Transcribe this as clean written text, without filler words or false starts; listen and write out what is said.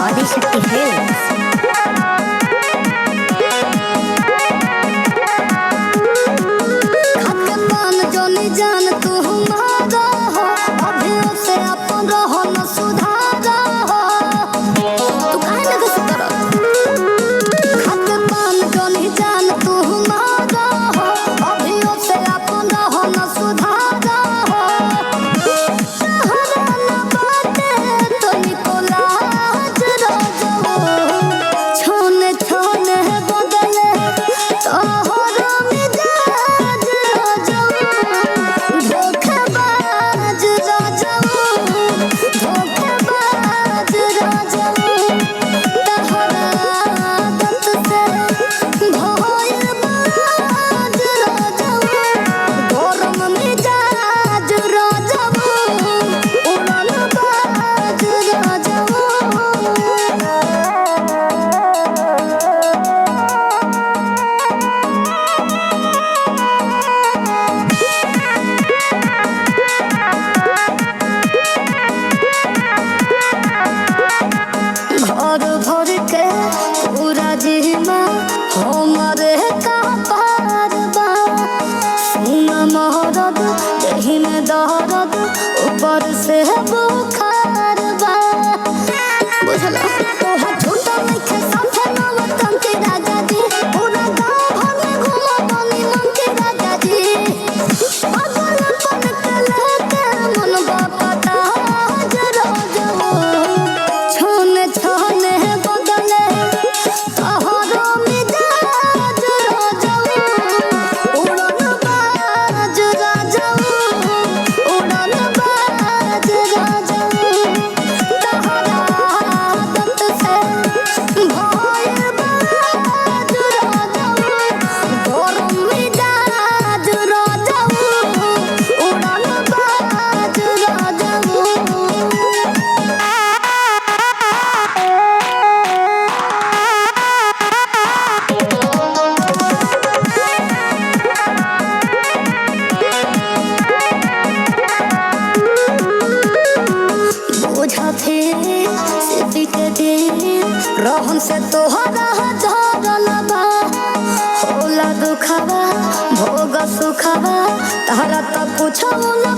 Adishakti films. जान तू हमारा हो, अभियो से अपन रहो न सुधारा हो। तू काहे न गुस्सा करत? खाके पान जोनी जान तू हमारा हो, अभियो से अपन रहो न सुधारा हो। तहरा न बाटे तो निकोला रजो, छोने छोने बदले तोहरा मिजाज रजो। धोखेबाज राजाऊ, तहरा आदत से भइल बाज राजाऊ। गरम मिजाज राजाऊ, उड़न बाज राजाऊ। घर भर के पूरा जिमा हमारे कपार बा। सुन महरद देहि में दर्द, ऊपर से बुखार बा। बुझला तोहा झूठा नइखे साथे नवतंती राजा जी। पूरा गाँव भर में घूमबनी मंकी राजा जी। पागलपन के लेके मनवा पताज राजाऊ। छोने छोने बदले तोहरा मिजाज राजाऊ। उड़न बाज राजाऊ, उड़न बाज राजाऊ। तहरा आदत से भइल बाज राजाऊ। गरम मिजाज राजाऊ, उड़न बाज राजाऊ। बुझा फिर सिद्धि के दिन रहन से तोहरा झरल बा। होला दुखवा भोग सुखवा, तहरा त कुछो न